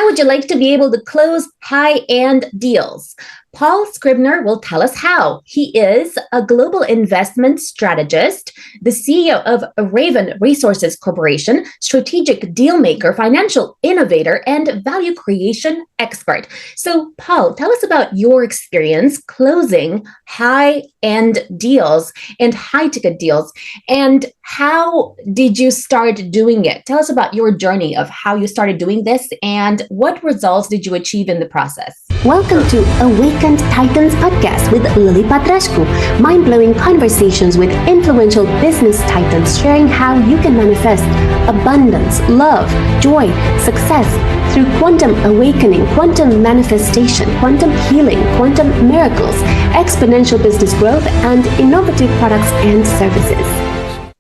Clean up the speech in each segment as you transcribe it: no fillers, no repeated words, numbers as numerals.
How would you like to be able to close high-end deals? Paul Scribner will tell us how. He is a global investment strategist, the CEO of Raven Resources Corporation, strategic deal maker, financial innovator, and value creation expert. So, Paul, tell us about your experience closing high-end deals and high-ticket deals, and how did you start doing it? Tell us about your journey of how you started doing this and what results did you achieve in the process. Welcome to Awakened Titans podcast with Lily Patrascu. Mind-blowing conversations with influential business titans sharing how you can manifest abundance, love, joy, success through quantum awakening, quantum manifestation, quantum healing, quantum miracles, exponential business growth, and innovative products and services.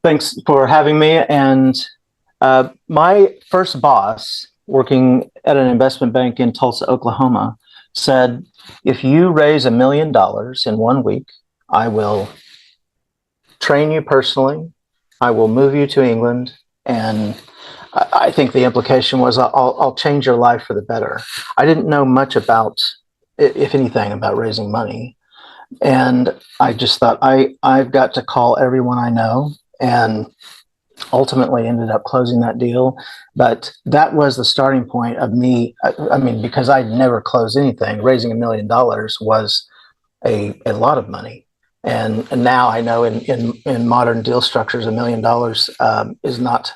Thanks for having me. And my first boss working at an investment bank in Tulsa, Oklahoma, said, if you raise $1 million in 1 week, I will train you personally. I will move you to England. And I think the implication was I'll change your life for the better. I didn't know much about, if anything, about raising money. And I just thought I've got to call everyone I know, and ultimately ended up closing that deal. But that was the starting point of me. I mean, because I'd never closed anything, raising $1 million was a lot of money. And now I know in modern deal structures, $1 million is not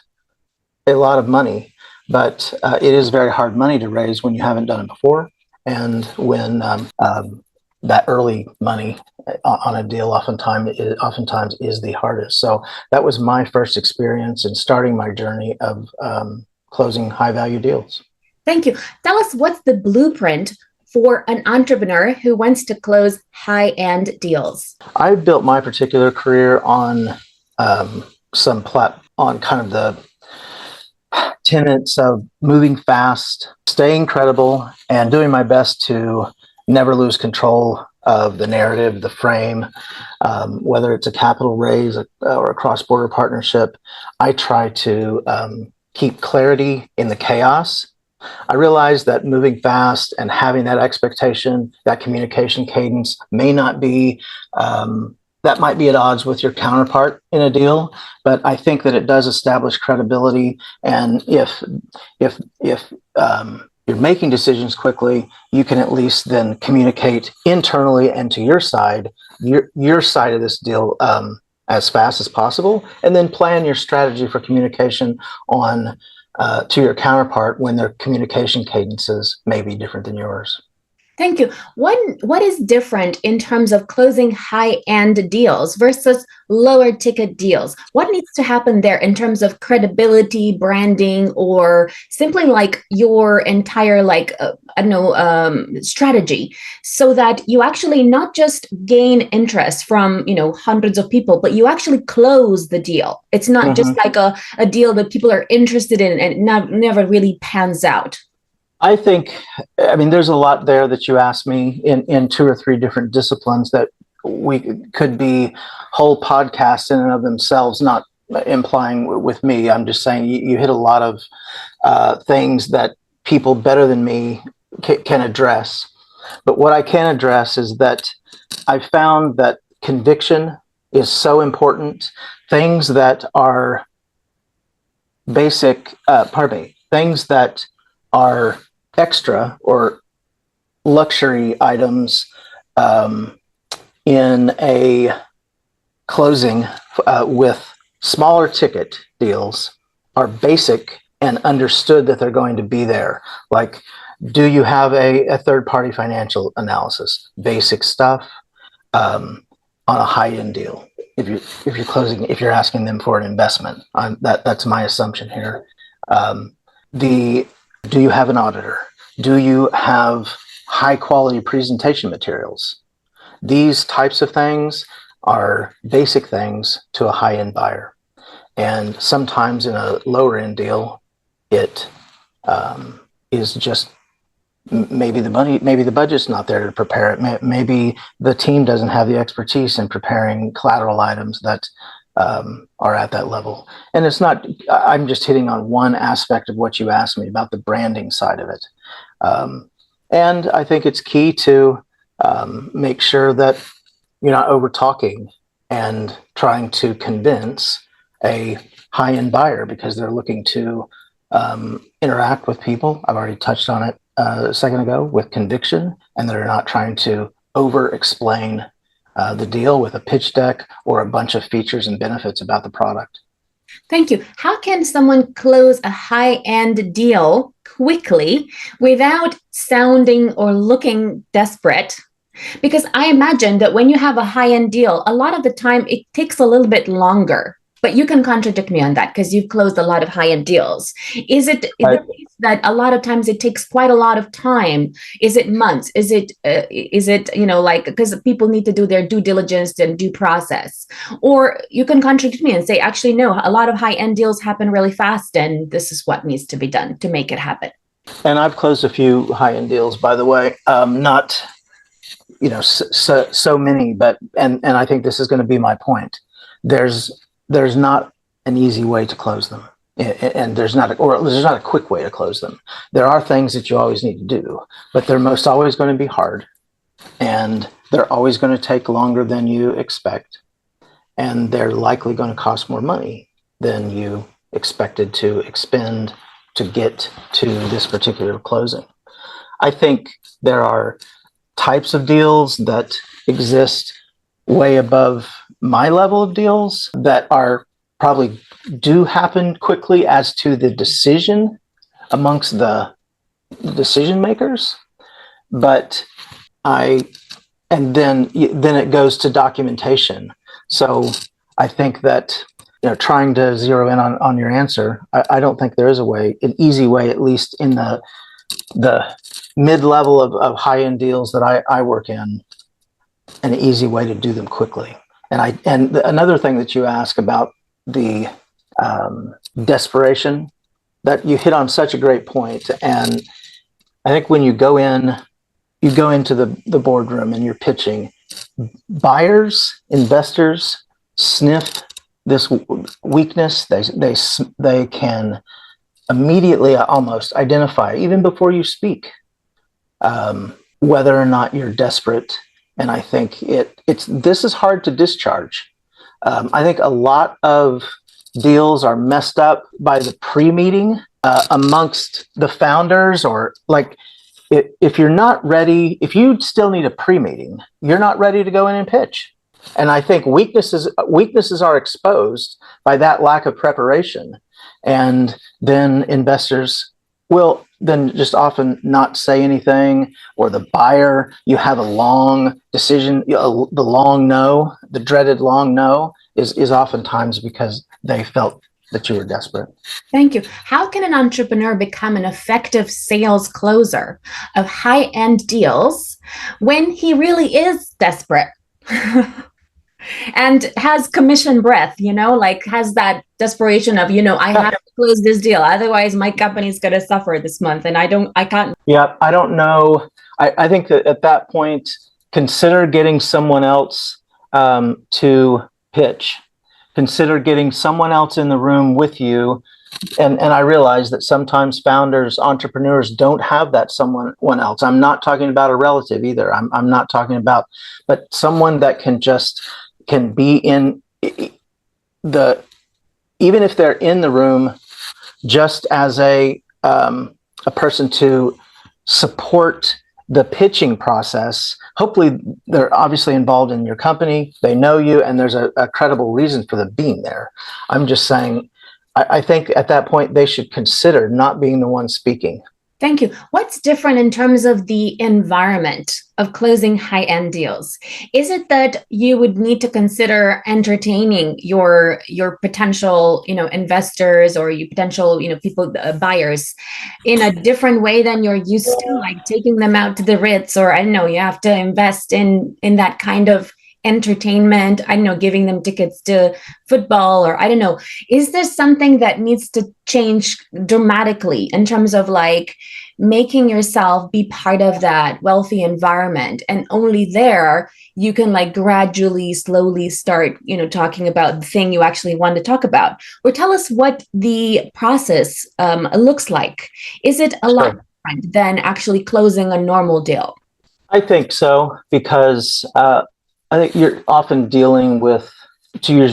a lot of money, but it is very hard money to raise when you haven't done it before. And when that early money on a deal oftentimes is the hardest. So that was my first experience in starting my journey of closing high value deals. Thank you. Tell us, what's the blueprint for an entrepreneur who wants to close high-end deals? I built my particular career on on kind of the tenets of moving fast, staying credible, and doing my best to never lose control of the narrative, the frame, whether it's a capital raise or a cross-border partnership. I try to keep clarity in the chaos. I realize that moving fast and having that expectation, that communication cadence may not be, that might be at odds with your counterpart in a deal, but I think that it does establish credibility. And if you're making decisions quickly, you can at least then communicate internally and to your side of this deal as fast as possible, and then plan your strategy for communication on to your counterpart when their communication cadences may be different than yours. Thank you. What is different in terms of closing high-end deals versus lower ticket deals? What needs to happen there in terms of credibility, branding, or simply like your entire strategy, so that you actually not just gain interest from hundreds of people, but you actually close the deal. It's not just like a deal that people are interested in and never really pans out. I think, there's a lot there that you asked me in 2 or 3 different disciplines that we could be whole podcasts in and of themselves, not implying with me. I'm just saying you hit a lot of things that people better than me can address. But what I can address is that I found that conviction is so important. Things that are things that are extra or luxury items in a closing with smaller ticket deals are basic and understood that they're going to be there. Like, do you have a third-party financial analysis? Basic stuff on a high-end deal. If you're asking them for an investment, that's my assumption here. Do you have an auditor? Do you have high quality presentation materials? These types of things are basic things to a high end buyer. And sometimes in a lower end deal, it is just maybe the budget's not there to prepare it. Maybe the team doesn't have the expertise in preparing collateral items that are at that level. And it's not, I'm just hitting on one aspect of what you asked me about the branding side of it. And I think it's key to make sure that you're not over talking and trying to convince a high-end buyer because they're looking to interact with people. I've already touched on it a second ago, with conviction, and they're not trying to over-explain the deal with a pitch deck or a bunch of features and benefits about the product. Thank you. How can someone close a high-end deal quickly without sounding or looking desperate? Because I imagine that when you have a high-end deal, a lot of the time it takes a little bit longer. But you can contradict me on that because you've closed a lot of high-end deals. Is it the case that a lot of times it takes quite a lot of time? Is it months? Is it like, because people need to do their due diligence and due process? Or you can contradict me and say, actually, no, a lot of high-end deals happen really fast, and this is what needs to be done to make it happen. And I've closed a few high-end deals, by the way, not so many, but and I think this is going to be my point. There's not an easy way to close them, and there's not a quick way to close them. There are things that you always need to do, but they're most always going to be hard, and they're always going to take longer than you expect, and they're likely going to cost more money than you expected to expend to get to this particular closing. I think there are types of deals that exist way above my level of deals that are probably do happen quickly as to the decision amongst the decision makers, but then it goes to documentation. So I think that trying to zero in on your answer, I don't think there is an easy way, at least in the mid-level of high-end deals that I work in, an easy way to do them quickly. And another thing that you ask about the desperation, that you hit on such a great point. And I think when you go into the boardroom and you're pitching, buyers, investors sniff this weakness. They can immediately almost identify, even before you speak, whether or not you're desperate. And I think this is hard to discharge. I think a lot of deals are messed up by the pre-meeting amongst the founders, or like if you're not ready, if you still need a pre-meeting, you're not ready to go in and pitch. And I think weaknesses are exposed by that lack of preparation. And then investors will then just often not say anything, or the buyer, you have a long decision, the long no, the dreaded long no is oftentimes because they felt that you were desperate. Thank you. How can an entrepreneur become an effective sales closer of high-end deals when he really is desperate? And has commission breath, has that desperation of, I have to close this deal. Otherwise, my company's going to suffer this month. And I can't. Yeah, I don't know. I think that at that point, consider getting someone else to pitch. Consider getting someone else in the room with you. And I realize that sometimes founders, entrepreneurs don't have that someone else. I'm not talking about a relative either. I'm not talking about, but someone that can be in even if they're in the room, just as a person to support the pitching process. Hopefully they're obviously involved in your company, they know you, and there's a credible reason for them being there. I'm just saying, I think at that point they should consider not being the one speaking. Thank you. What's different in terms of the environment of closing high-end deals? Is it that you would need to consider entertaining your potential, investors, or your potential, people, buyers, in a different way than you're used to, like taking them out to the Ritz, or I don't know, you have to invest in that kind of entertainment, I don't know, giving them tickets to football, or I don't know. Is there something that needs to change dramatically in terms of like making yourself be part of that wealthy environment, and only there you can like gradually, slowly start, talking about the thing you actually want to talk about? Or tell us what the process looks like. Is it a lot different than actually closing a normal deal? I think so, because I think you're often dealing with, you're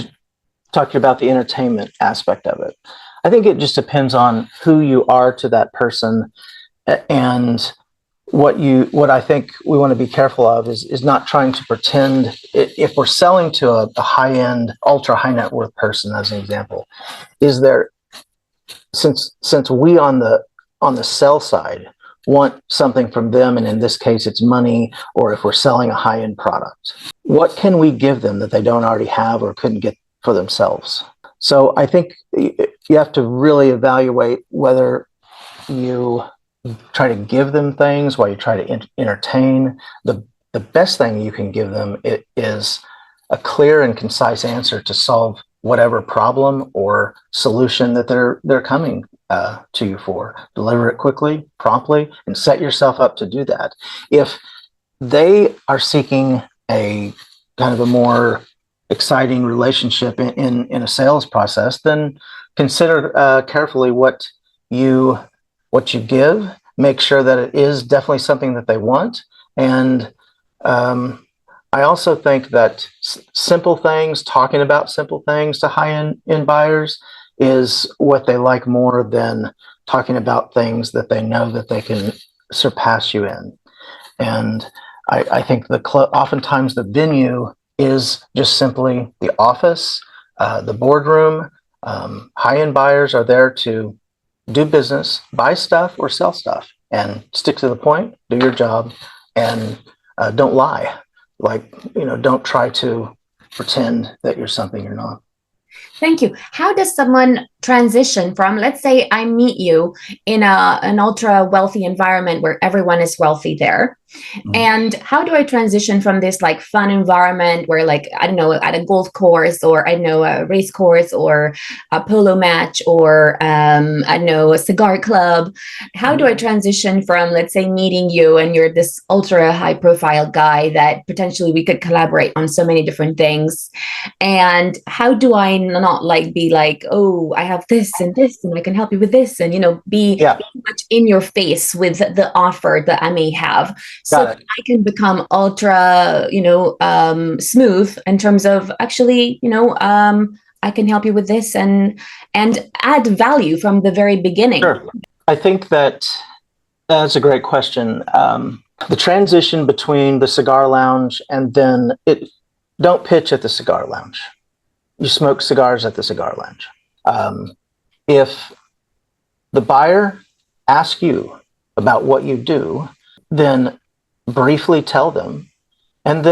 talking about the entertainment aspect of it. I think it just depends on who you are to that person, and what I think we want to be careful of is not trying to pretend. If we're selling to a high end, ultra high net worth person, as an example, is there, since we on the sell side want something from them, and in this case it's money, or if we're selling a high end product, what can we give them that they don't already have or couldn't get for themselves? So I think you have to really evaluate whether you try to give them things while you try to entertain. The best thing you can give them is a clear and concise answer to solve whatever problem or solution that they're coming to you for. Deliver it quickly, promptly, and set yourself up to do that. If they are seeking a kind of a more exciting relationship in a sales process, then consider carefully what you give. Make sure that it is definitely something that they want. And I also think that simple things, talking about simple things to high-end buyers, is what they like more than talking about things that they know that they can surpass you in. And I think oftentimes the venue is just simply the office, the boardroom. High-end buyers are there to do business, buy stuff or sell stuff, and stick to the point, do your job, and don't lie. Don't try to pretend that you're something you're not. Thank you. How does someone transition from, let's say I meet you in an ultra wealthy environment where everyone is wealthy there. Mm-hmm. And how do I transition from this like fun environment where, like, I don't know, at a golf course, or I know a race course, or a polo match, or I know a cigar club. How do I transition from, let's say, meeting you and you're this ultra high profile guy that potentially we could collaborate on so many different things, and how do I not be like, oh, I have this and this and I can help you with this, and be much in your face with the offer that I may have, so I can become ultra smooth in terms of actually I can help you with this and add value from the very beginning. Sure. I think that's a great question. The transition between the cigar lounge and then don't pitch at the cigar lounge. You smoke cigars at the cigar lounge. If the buyer asks you about what you do, then briefly tell them. And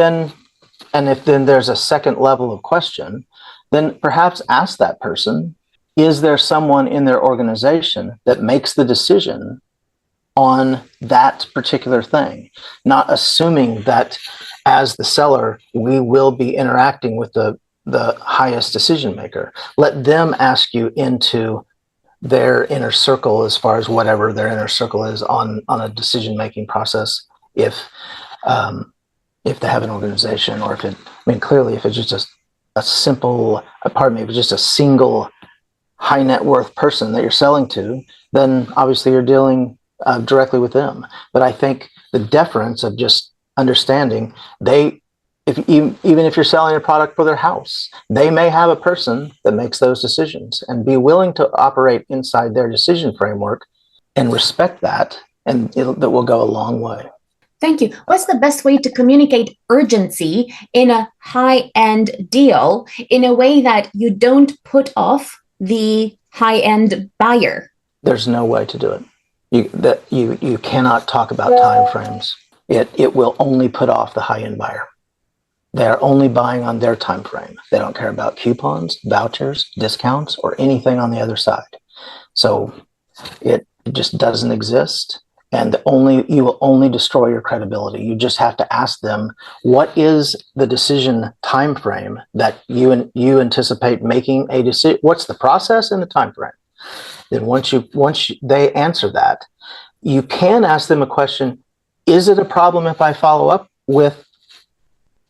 if then there's a second level of question, then perhaps ask that person, is there someone in their organization that makes the decision on that particular thing? Not assuming that as the seller, we will be interacting with the highest decision maker. Let them ask you into their inner circle, as far as whatever their inner circle is on a decision-making process. If they have an organization, or clearly if it's just a simple, if it's just a single high net worth person that you're selling to, then obviously you're dealing directly with them. But I think the deference of just understanding even if you're selling a product for their house, they may have a person that makes those decisions, and be willing to operate inside their decision framework and respect that, and that will go a long way. Thank you. What's the best way to communicate urgency in a high-end deal in a way that you don't put off the high-end buyer? There's no way to do it. You cannot talk about time frames. It will only put off the high-end buyer. They're only buying on their time frame. They don't care about coupons, vouchers, discounts, or anything on the other side. So it just doesn't exist. And you will only destroy your credibility. You just have to ask them, what is the decision time frame that you anticipate making a decision? What's the process and the time frame? Then once they answer that, you can ask them a question: is it a problem if I follow up with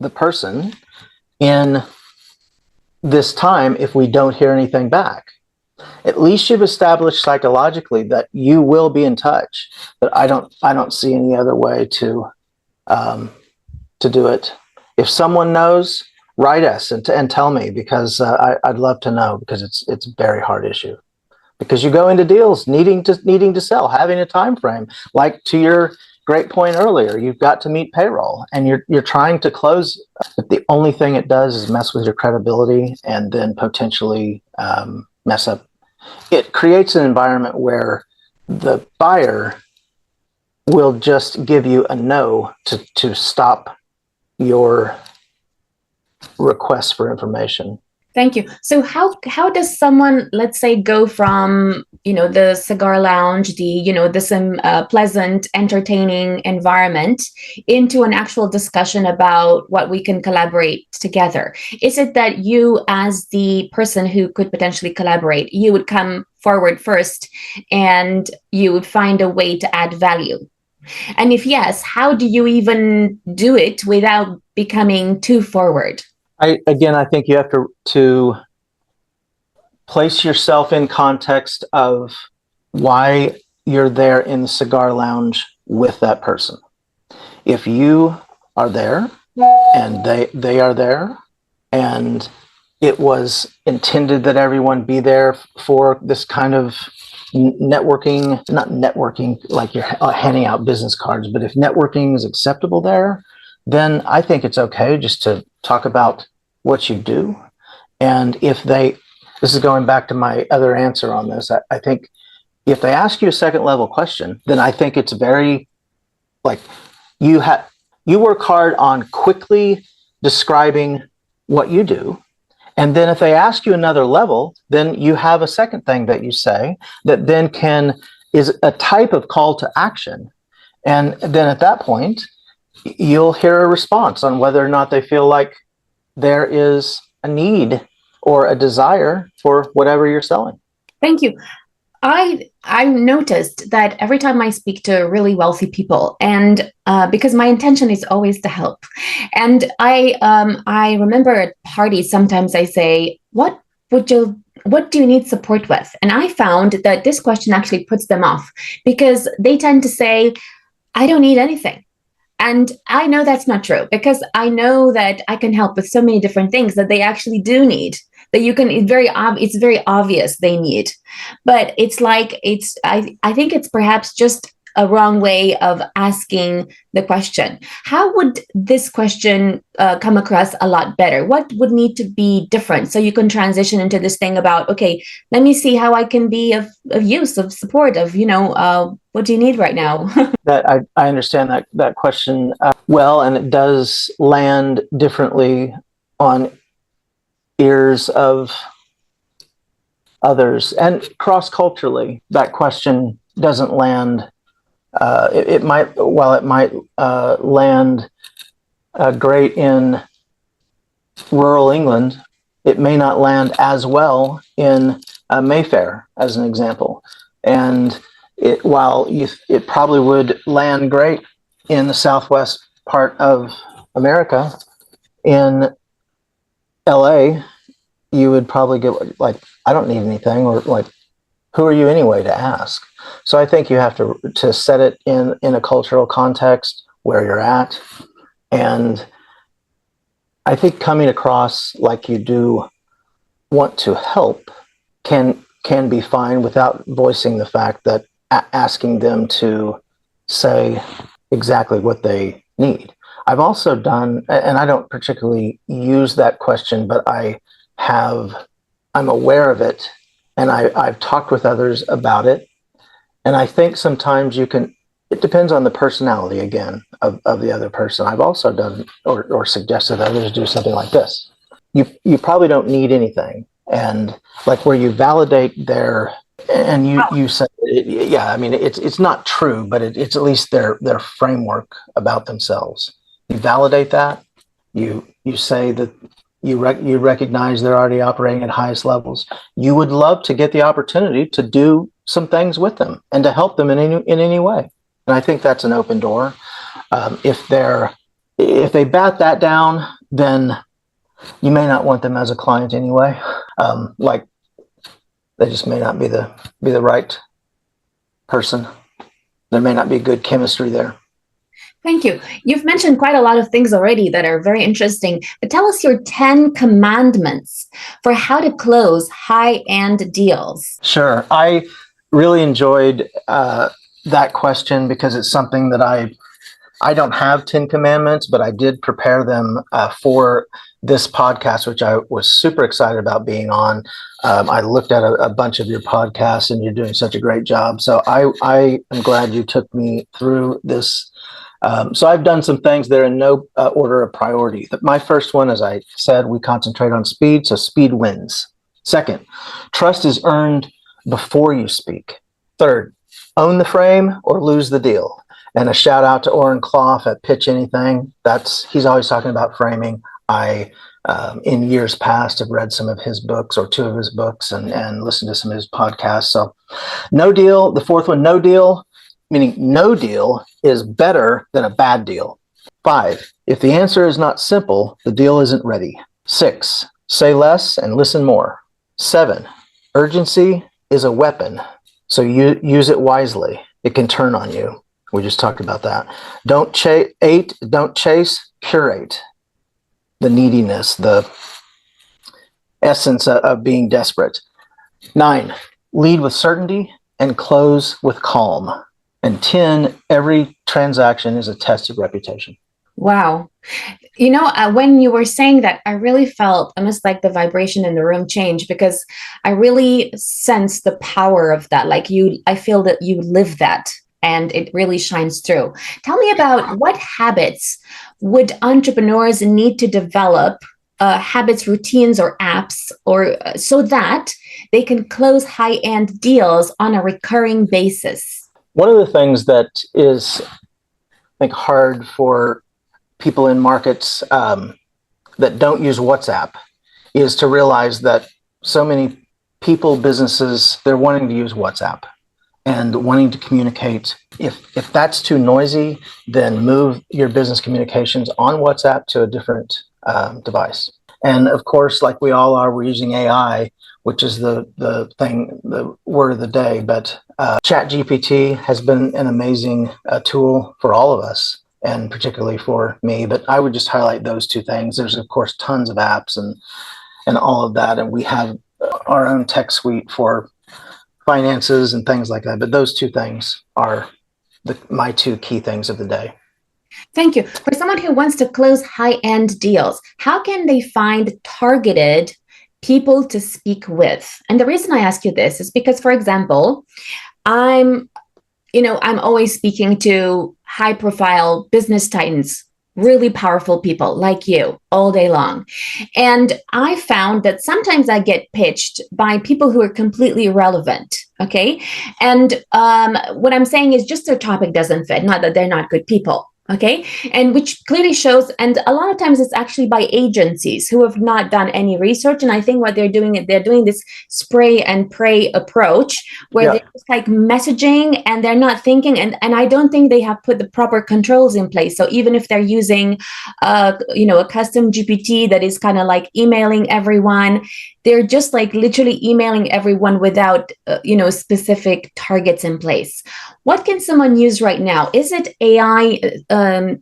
the person in this time if we don't hear anything back? At least you've established psychologically that you will be in touch. But I don't see any other way um, to do it. If someone knows, write us and tell me, because I'd love to know, because it's a very hard issue. Because you go into deals needing to sell, having a time frame. Like, to your great point earlier, you've got to meet payroll, and you're trying to close. But the only thing it does is mess with your credibility, and then potentially mess up. It creates an environment where the buyer will just give you a no to stop your request for information. Thank you. So how does someone, let's say, go from, the cigar lounge, this pleasant, entertaining environment, into an actual discussion about what we can collaborate together? Is it that you, as the person who could potentially collaborate, you would come forward first and you would find a way to add value? And if yes, how do you even do it without becoming too forward? I think you have to place yourself in context of why you're there in the cigar lounge with that person. If you are there and they are there, and it was intended that everyone be there for this kind of networking, not networking like you're handing out business cards, but if networking is acceptable there, then I think it's okay just to talk about what you do. And this is going back to my other answer on this, I think if they ask you a second level question, then I think it's very, like, you work hard on quickly describing what you do. And then if they ask you another level, then you have a second thing that you say that then is a type of call to action. And then at that point, you'll hear a response on whether or not they feel like there is a need or a desire for whatever you're selling. Thank you. I noticed that every time I speak to really wealthy people, and because my intention is always to help, and I remember at parties sometimes I say, what do you need support with? And I found that this question actually puts them off, because they tend to say, I don't need anything. And I know that's not true, because I know that I can help with so many different things that they actually do need, that it's very obvious they need. But I think it's perhaps just a wrong way of asking the question. How would this question come across a lot better? What would need to be different so you can transition into this thing about, okay, let me see how I can be of use, of support, of, what do you need right now? That I understand that question well, and it does land differently on ears of others, and cross-culturally that question doesn't land. It might land great in rural England, it may not land as well in Mayfair, as an example. And it probably would land great in the southwest part of America, in LA, you would probably get like, I don't need anything, or like, who are you anyway to ask? So I think you have to set it in a cultural context where you're at. And I think coming across like you do want to help can be fine without voicing the fact that asking them to say exactly what they need. I've also done, and I don't particularly use that question, but I'm aware of it, and I've talked with others about it. And I think sometimes it depends on the personality, again, of the other person. I've also done or suggested others do something like this. You probably don't need anything. And like, where you validate and you say, yeah, I mean, it's not true, but it's at least their framework about themselves. You validate that. You say that you recognize they're already operating at highest levels. You would love to get the opportunity to do some things with them and to help them in any way. And I think that's an open door. If they bat that down, then you may not want them as a client anyway. Like They just may not be the right person. There may not be good chemistry there. Thank you. You've mentioned quite a lot of things already that are very interesting, but tell us your 10 commandments for how to close high-end deals. Sure. I really enjoyed that question because it's something that I don't have 10 commandments, but I did prepare them for this podcast, which I was super excited about being on. I looked at a bunch of your podcasts, and you're doing such a great job. So I am glad you took me through this. So I've done some things that are in no order of priority. My first one, as I said, we concentrate on speed, so speed wins. Second, trust is earned before you speak. Third, own the frame or lose the deal. And a shout out to Oren Clough at Pitch Anything. He's always talking about framing. I, in years past, have read some of his books or two of his books and listened to some of his podcasts. So no deal. The fourth one, no deal, meaning no deal is better than a bad deal. 5, if the answer is not simple, the deal isn't ready. 6, say less and listen more. 7, urgency is a weapon, so you use it wisely. It can turn on you. We just talked about that. 8, don't chase, curate. The neediness, the essence of being desperate. 9, lead with certainty and close with calm. And 10, every transaction is a tested reputation. Wow. When you were saying that, I really felt almost like the vibration in the room changed, because I really sense the power of that. I feel that you live that, and it really shines through. Tell me about what habits would entrepreneurs need to develop, habits, routines, or apps, or so that they can close high-end deals on a recurring basis. One of the things that is, I think, hard for people in markets that don't use WhatsApp is to realize that so many people, businesses, they're wanting to use WhatsApp and wanting to communicate. If that's too noisy, then move your business communications on WhatsApp to a different device. And of course, like we all are, we're using AI, which is the word of the day. But ChatGPT has been an amazing tool for all of us, and particularly for me. But I would just highlight those two things. There's, of course, tons of apps and all of that. And we have our own tech suite for finances and things like that. But those two things are my two key things of the day. Thank you. For someone who wants to close high-end deals, how can they find targeted people to speak with? And the reason I ask you this is because, for example, I'm always speaking to high-profile business titans, really powerful people like you all day long. And I found that sometimes I get pitched by people who are completely irrelevant. Okay. And what I'm saying is just their topic doesn't fit, not that they're not good people. Okay. And which clearly shows, and a lot of times it's actually by agencies who have not done any research. And I think what they're doing this spray and pray approach where they're just like messaging and they're not thinking. And I don't think they have put the proper controls in place. So even if they're using, a custom GPT that is kind of like emailing everyone, they're just like literally emailing everyone without, specific targets in place. What can someone use right now? Is it AI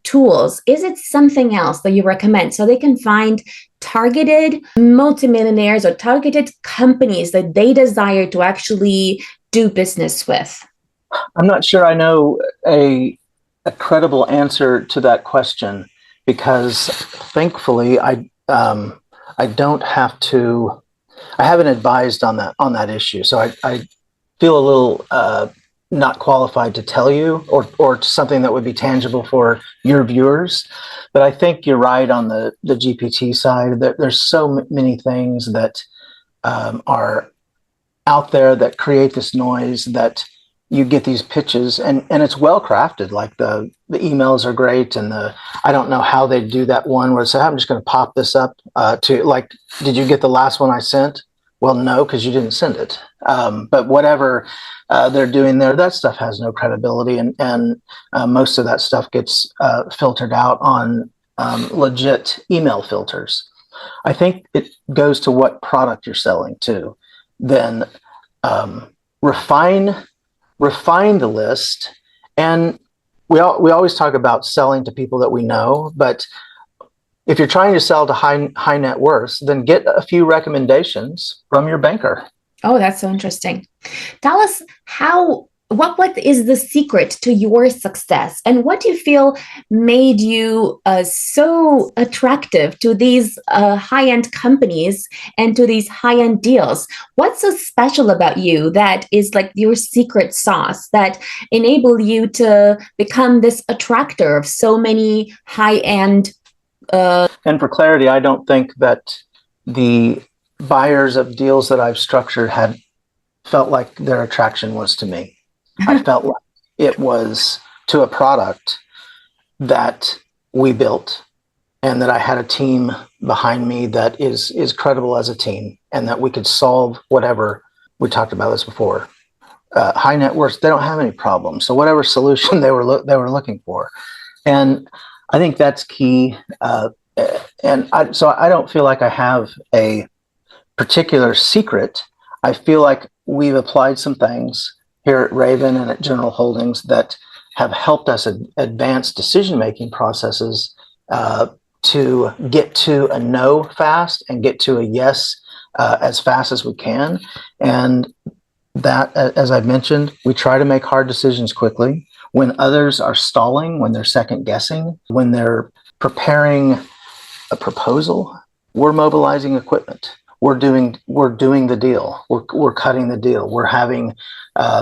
tools? Is it something else that you recommend so they can find targeted multimillionaires or targeted companies that they desire to actually do business with? I'm not sure I know a credible answer to that question, because thankfully I don't have to. I haven't advised on that issue, so I feel a little not qualified to tell you or something that would be tangible for your viewers. But I think you're right on the GPT side. There's so many things that are out there that create this noise, that you get these pitches and it's well crafted. Like the emails are great, and I don't know how they do that one where it's, I'm just going to pop this up to, like, did you get the last one I sent? Well, no, because you didn't send it. But whatever they're doing there, that stuff has no credibility, and most of that stuff gets filtered out on legit email filters. I think it goes to what product you're selling too. Then um, refine the list. And we always talk about selling to people that we know, but if you're trying to sell to high net worth, then get a few recommendations from your banker. Oh, that's so interesting. Tell us what is the secret to your success, and what do you feel made you so attractive to these high-end companies and to these high-end deals? What's so special about you that is like your secret sauce that enable you to become this attractor of so many high-end? And for clarity, I don't think that the buyers of deals that I've structured had felt like their attraction was to me. I felt like it was to a product that we built, and that I had a team behind me that is credible as a team, and that we could solve whatever. We talked about this before. High net worth, they don't have any problems. So whatever solution they were looking for, and I think that's key. So I don't feel like I have a particular secret. I feel like we've applied some things here at Raven and at General Holdings that have helped us advance decision-making processes to get to a no fast and get to a yes as fast as we can. And that, as I've mentioned, we try to make hard decisions quickly. When others are stalling, when they're second guessing, when they're preparing a proposal, we're mobilizing equipment. We're doing the deal. We're cutting the deal. We're having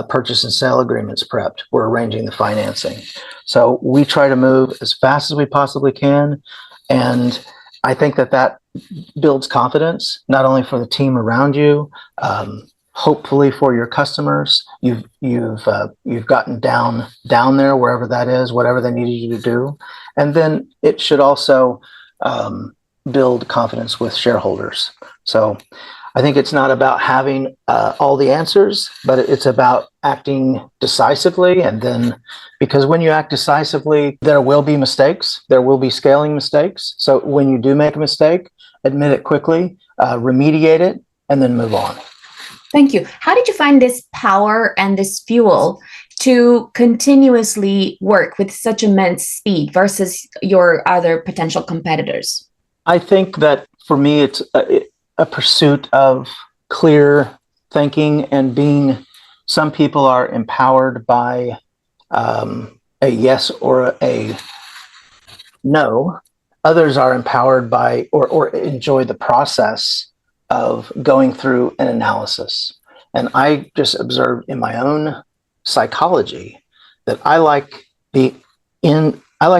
purchase and sale agreements prepped. We're arranging the financing. So we try to move as fast as we possibly can, and I think that builds confidence not only for the team around you, hopefully for your customers. You've gotten down there wherever that is, whatever they needed you to do, and then it should also build confidence with shareholders. So I think it's not about having all the answers, but it's about acting decisively. And then, because when you act decisively, there will be mistakes. There will be scaling mistakes. So when you do make a mistake, admit it quickly, remediate it, and then move on. Thank you. How did you find this power and this fuel to continuously work with such immense speed versus your other potential competitors? I think that for me, it's a pursuit of clear thinking and being. Some people are empowered by a yes or a no. Others are empowered by or enjoy the process of going through an analysis. And I just observed in my own psychology that I like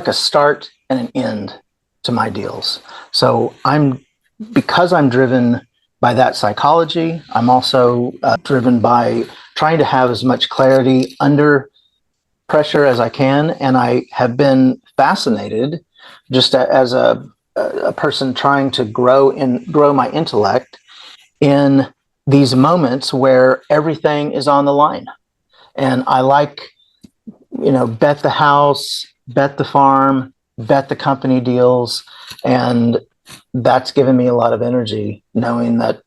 a start and an end to my deals. So because I'm driven by that psychology, I'm also driven by trying to have as much clarity under pressure as I can. And I have been fascinated, just as a person trying to grow my intellect, in these moments where everything is on the line. And I like, bet the house, bet the farm, bet the company deals. And that's given me a lot of energy, knowing that,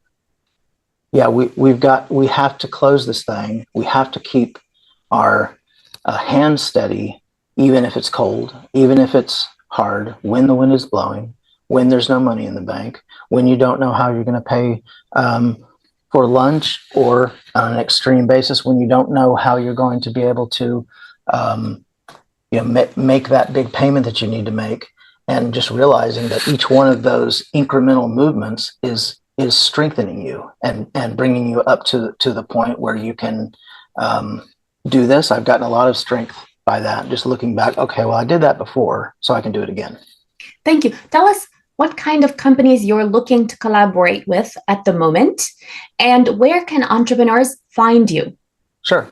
we have to close this thing. We have to keep our hands steady, even if it's cold, even if it's hard, when the wind is blowing, when there's no money in the bank, when you don't know how you're going to pay for lunch, or on an extreme basis, when you don't know how you're going to be able to make that big payment that you need to make. And just realizing that each one of those incremental movements is strengthening you and bringing you up to the point where you can do this. I've gotten a lot of strength by that. Just looking back, okay, well, I did that before, so I can do it again. Thank you. Tell us what kind of companies you're looking to collaborate with at the moment, and where can entrepreneurs find you? Sure.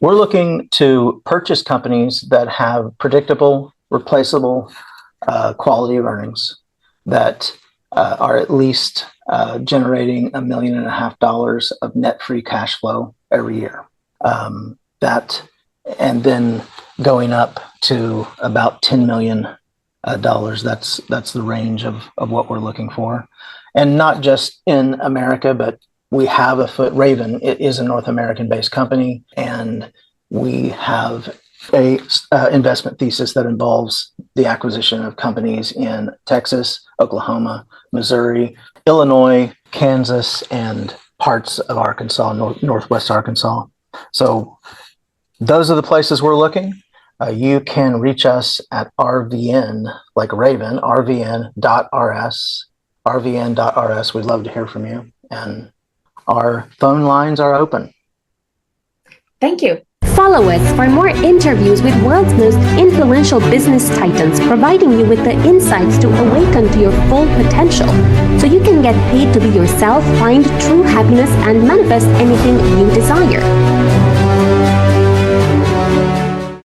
We're looking to purchase companies that have predictable, replaceable quality of earnings, that are at least generating $1.5 million of net free cash flow every year. And then going up to about $10 million. That's the range of what we're looking for, and not just in America, but we have a foot. Raven, it is a North American-based company, and we have a investment thesis that involves the acquisition of companies in Texas, Oklahoma, Missouri, Illinois, Kansas, and parts of Arkansas, northwest Arkansas. So those are the places we're looking. You can reach us at RVN, like Raven, rvn.rs, rvn.rs. We'd love to hear from you. And our phone lines are open. Thank you. Follow us for more interviews with world's most influential business titans, providing you with the insights to awaken to your full potential, so you can get paid to be yourself, find true happiness, and manifest anything you desire.